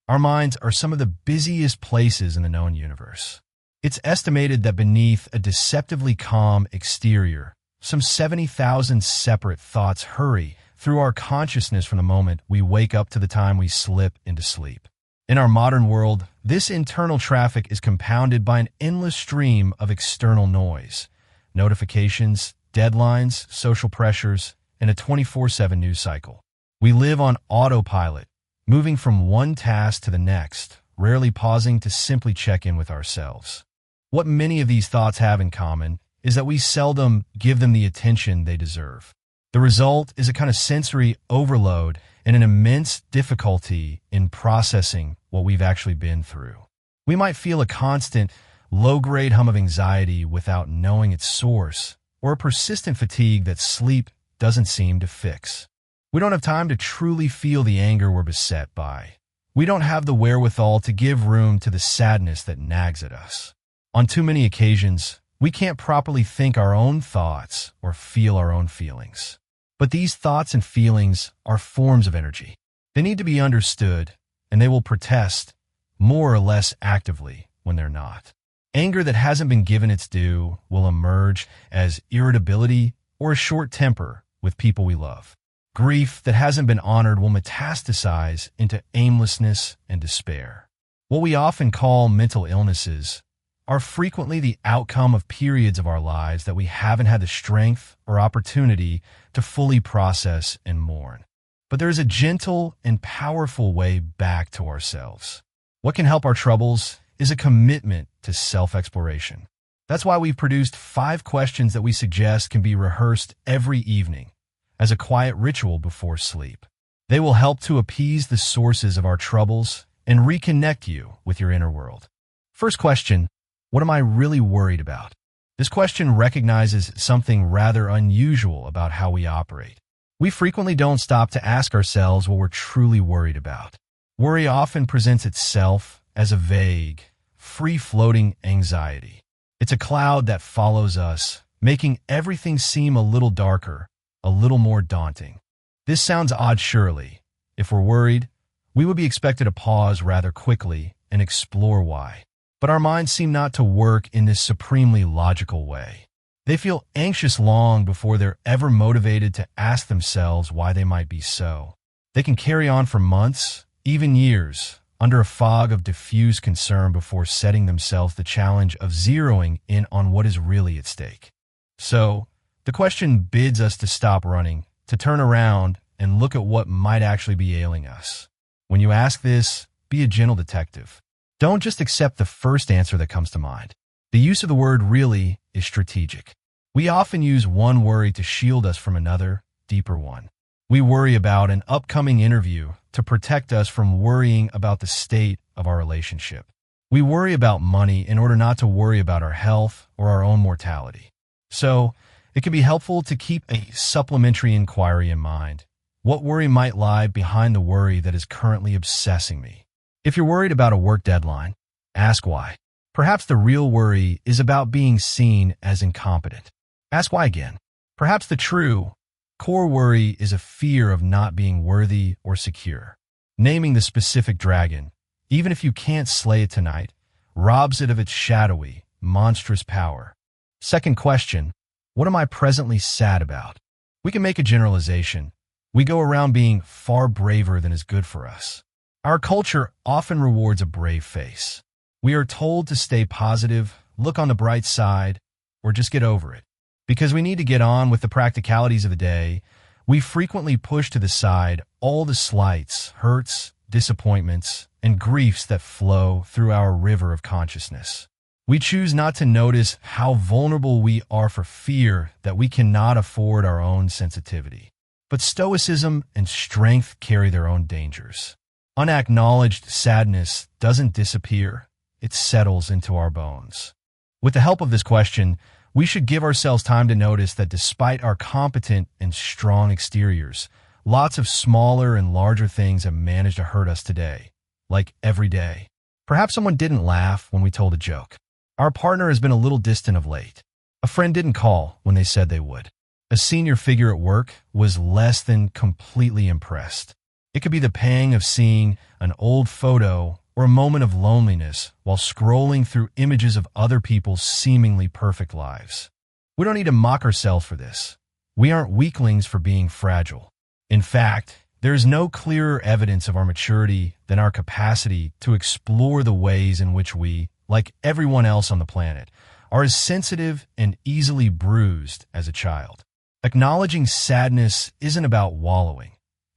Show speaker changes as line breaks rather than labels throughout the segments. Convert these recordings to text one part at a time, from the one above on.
Our minds are some of the busiest places in the known universe. It's estimated that beneath a deceptively calm exterior, some 70,000 separate thoughts hurry through our consciousness from the moment we wake up to the time we slip into sleep. In our modern world, this internal traffic is compounded by an endless stream of external noise, notifications, deadlines, social pressures, and a 24/7 news cycle. We live on autopilot, moving from one task to the next, rarely pausing to simply check in with ourselves. What many of these thoughts have in common is that we seldom give them the attention they deserve. The result is a kind of sensory overload and an immense difficulty in processing what we've actually been through. We might feel a constant, low-grade hum of anxiety without knowing its source, or a persistent fatigue that sleep doesn't seem to fix. We don't have time to truly feel the anger we're beset by. We don't have the wherewithal to give room to the sadness that nags at us. On too many occasions, we can't properly think our own thoughts or feel our own feelings. But these thoughts and feelings are forms of energy. They need to be understood, and they will protest more or less actively when they're not. Anger that hasn't been given its due will emerge as irritability or a short temper with people we love. Grief that hasn't been honored will metastasize into aimlessness and despair. What we often call mental illnesses are frequently the outcome of periods of our lives that we haven't had the strength or opportunity to fully process and mourn. But there is a gentle and powerful way back to ourselves. What can help our troubles is a commitment to self-exploration. That's why we've produced 5 questions that we suggest can be rehearsed every evening as a quiet ritual before sleep. They will help to appease the sources of our troubles and reconnect you with your inner world. First question: what am I really worried about? This question recognizes something rather unusual about how we operate. We frequently don't stop to ask ourselves what we're truly worried about. Worry often presents itself as a vague, free-floating anxiety. It's a cloud that follows us, making everything seem a little darker, a little more daunting. This sounds odd, surely. If we're worried, we would be expected to pause rather quickly and explore why. But our minds seem not to work in this supremely logical way. They feel anxious long before they're ever motivated to ask themselves why they might be so. They can carry on for months, even years, under a fog of diffuse concern before setting themselves the challenge of zeroing in on what is really at stake. So, the question bids us to stop running, to turn around and look at what might actually be ailing us. When you ask this, be a gentle detective. Don't just accept the first answer that comes to mind. The use of the word really is strategic. We often use one worry to shield us from another, deeper one. We worry about an upcoming interview to protect us from worrying about the state of our relationship. We worry about money in order not to worry about our health or our own mortality. So, it can be helpful to keep a supplementary inquiry in mind. What worry might lie behind the worry that is currently obsessing me? If you're worried about a work deadline, ask why. Perhaps the real worry is about being seen as incompetent. Ask why again. Perhaps the true, core worry is a fear of not being worthy or secure. Naming the specific dragon, even if you can't slay it tonight, robs it of its shadowy, monstrous power. Second question: what am I presently sad about? We can make a generalization. We go around being far braver than is good for us. Our culture often rewards a brave face. We are told to stay positive, look on the bright side, or just get over it. Because we need to get on with the practicalities of the day, we frequently push to the side all the slights, hurts, disappointments, and griefs that flow through our river of consciousness. We choose not to notice how vulnerable we are for fear that we cannot afford our own sensitivity. But stoicism and strength carry their own dangers. Unacknowledged sadness doesn't disappear, it settles into our bones. With the help of this question, we should give ourselves time to notice that despite our competent and strong exteriors, lots of smaller and larger things have managed to hurt us today, like every day. Perhaps someone didn't laugh when we told a joke. Our partner has been a little distant of late. A friend didn't call when they said they would. A senior figure at work was less than completely impressed. It could be the pang of seeing an old photo or a moment of loneliness while scrolling through images of other people's seemingly perfect lives. We don't need to mock ourselves for this. We aren't weaklings for being fragile. In fact, there is no clearer evidence of our maturity than our capacity to explore the ways in which we, like everyone else on the planet, are as sensitive and easily bruised as a child. Acknowledging sadness isn't about wallowing.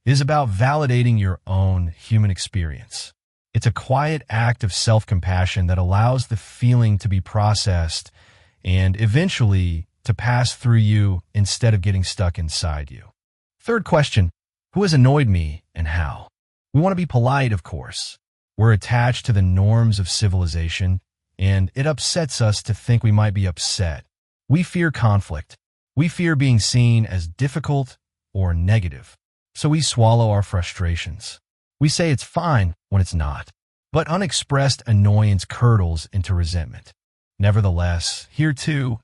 It is about validating your own human experience. It's a quiet act of self-compassion that allows the feeling to be processed and eventually to pass through you instead of getting stuck inside you. Third question, who has annoyed me and how? We want to be polite, of course. We're attached to the norms of civilization, and it upsets us to think we might be upset. We fear conflict. We fear being seen as difficult or negative. So we swallow our frustrations. We say it's fine when it's not. But unexpressed annoyance curdles into resentment. Nevertheless, here too,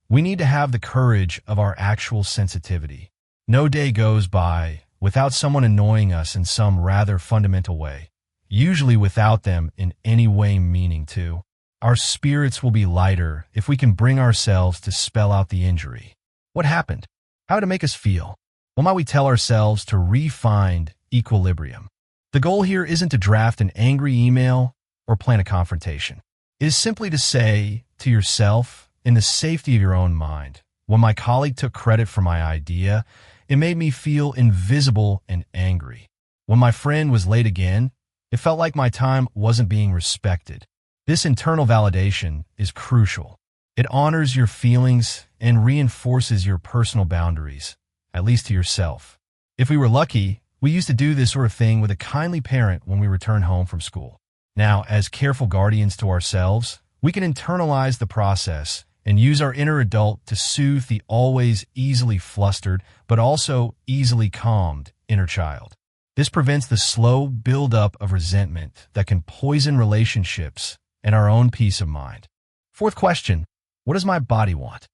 we need to have the courage of our actual sensitivity. No day goes by without someone annoying us in some rather fundamental way, usually without them in any way meaning to. Our spirits will be lighter if we can bring ourselves to spell out the injury. What happened? How did it make us feel? What might we tell ourselves to re-find equilibrium? The goal here isn't to draft an angry email or plan a confrontation. It is simply to say to yourself, in the safety of your own mind, when my colleague took credit for my idea, it made me feel invisible and angry. When my friend was late again, it felt like my time wasn't being respected. This internal validation is crucial. It honors your feelings and reinforces your personal boundaries, at least to yourself. If we were lucky, we used to do this sort of thing with a kindly parent when we return home from school. Now, as careful guardians to ourselves, we can internalize the process and use our inner adult to soothe the always easily flustered but also easily calmed inner child. This prevents the slow buildup of resentment that can poison relationships and our own peace of mind. Fourth question, what does my body want?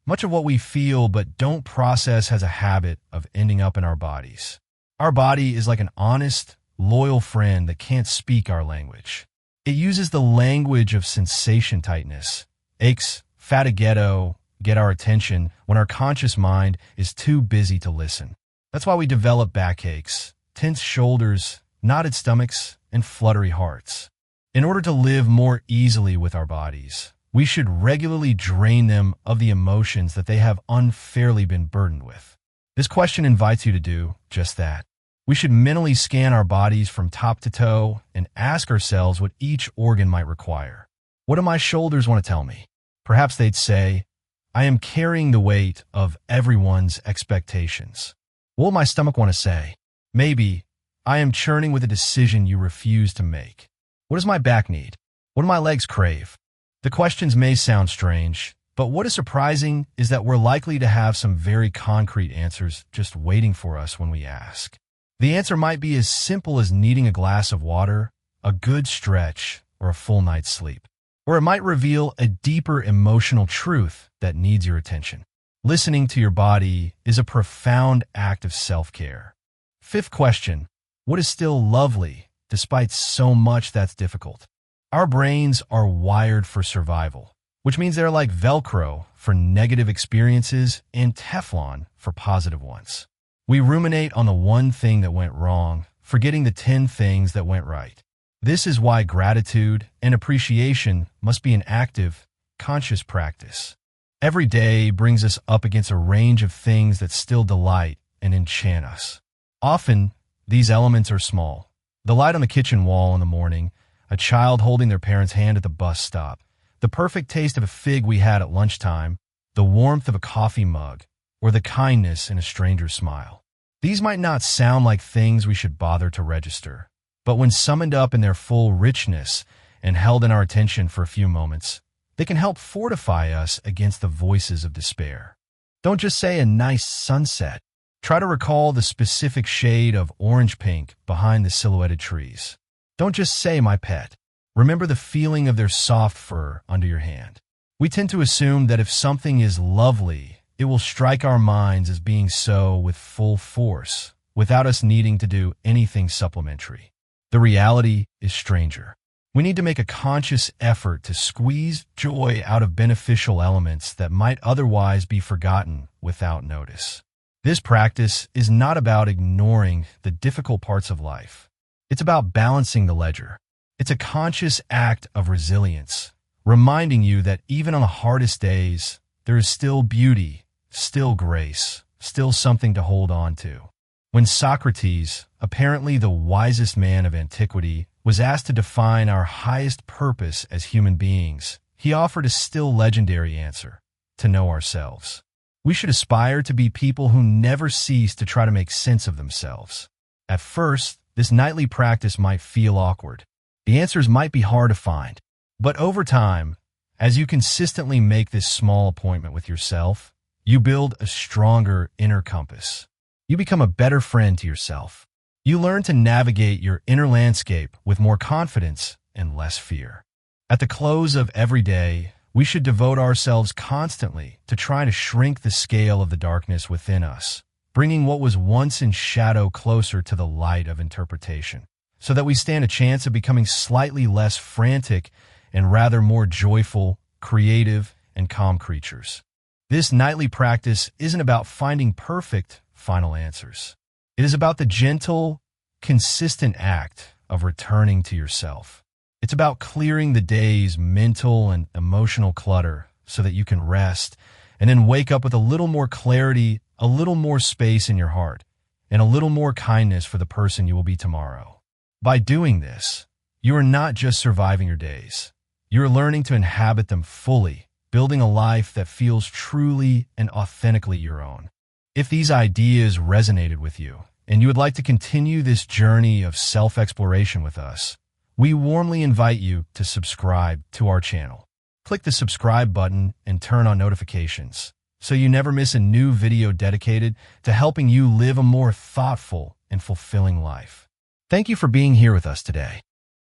Much of what we feel but don't process has a habit of ending up in our bodies. Our body is like an honest, loyal friend that can't speak our language. It uses the language of sensation tightness, aches, fatigue, get our attention when our conscious mind is too busy to listen. That's why we develop backaches, tense shoulders, knotted stomachs, and fluttery hearts. In order to live more easily with our bodies, we should regularly drain them of the emotions that they have unfairly been burdened with. This question invites you to do just that. We should mentally scan our bodies from top to toe and ask ourselves what each organ might require. What do my shoulders want to tell me? Perhaps they'd say, I am carrying the weight of everyone's expectations. What will my stomach want to say? Maybe, I am churning with a decision you refuse to make. What does my back need? What do my legs crave? The questions may sound strange, but what is surprising is that we're likely to have some very concrete answers just waiting for us when we ask. The answer might be as simple as needing a glass of water, a good stretch, or a full night's sleep. Or it might reveal a deeper emotional truth that needs your attention. Listening to your body is a profound act of self-care. Fifth question, what is still lovely despite so much that's difficult? Our brains are wired for survival, which means they're like Velcro for negative experiences and Teflon for positive ones. We ruminate on the one thing that went wrong, forgetting the 10 things that went right. This is why gratitude and appreciation must be an active, conscious practice. Every day brings us up against a range of things that still delight and enchant us. Often, these elements are small. The light on the kitchen wall in the morning, a child holding their parent's hand at the bus stop, the perfect taste of a fig we had at lunchtime, the warmth of a coffee mug, or the kindness in a stranger's smile. These might not sound like things we should bother to register, but when summoned up in their full richness and held in our attention for a few moments, they can help fortify us against the voices of despair. Don't just say a nice sunset. Try to recall the specific shade of orange-pink behind the silhouetted trees. Don't just say my pet. Remember the feeling of their soft fur under your hand. We tend to assume that if something is lovely, it will strike our minds as being so with full force, without us needing to do anything supplementary. The reality is stranger. We need to make a conscious effort to squeeze joy out of beneficial elements that might otherwise be forgotten without notice. This practice is not about ignoring the difficult parts of life. It's about balancing the ledger. It's a conscious act of resilience, reminding you that even on the hardest days, there is still beauty, still grace, still something to hold on to. When Socrates, apparently the wisest man of antiquity, was asked to define our highest purpose as human beings, he offered a still legendary answer: to know ourselves. We should aspire to be people who never cease to try to make sense of themselves. At first, this nightly practice might feel awkward. The answers might be hard to find. But over time, as you consistently make this small appointment with yourself, you build a stronger inner compass. You become a better friend to yourself. You learn to navigate your inner landscape with more confidence and less fear. At the close of every day, we should devote ourselves constantly to trying to shrink the scale of the darkness within us, bringing what was once in shadow closer to the light of interpretation, so that we stand a chance of becoming slightly less frantic and rather more joyful, creative, and calm creatures. This nightly practice isn't about finding perfect final answers. It is about the gentle, consistent act of returning to yourself. It's about clearing the day's mental and emotional clutter so that you can rest and then wake up with a little more clarity, a little more space in your heart, and a little more kindness for the person you will be tomorrow. By doing this, you are not just surviving your days. You are learning to inhabit them fully, building a life that feels truly and authentically your own. If these ideas resonated with you, and you would like to continue this journey of self-exploration with us, we warmly invite you to subscribe to our channel. Click the subscribe button and turn on notifications so you never miss a new video dedicated to helping you live a more thoughtful and fulfilling life. Thank you for being here with us today.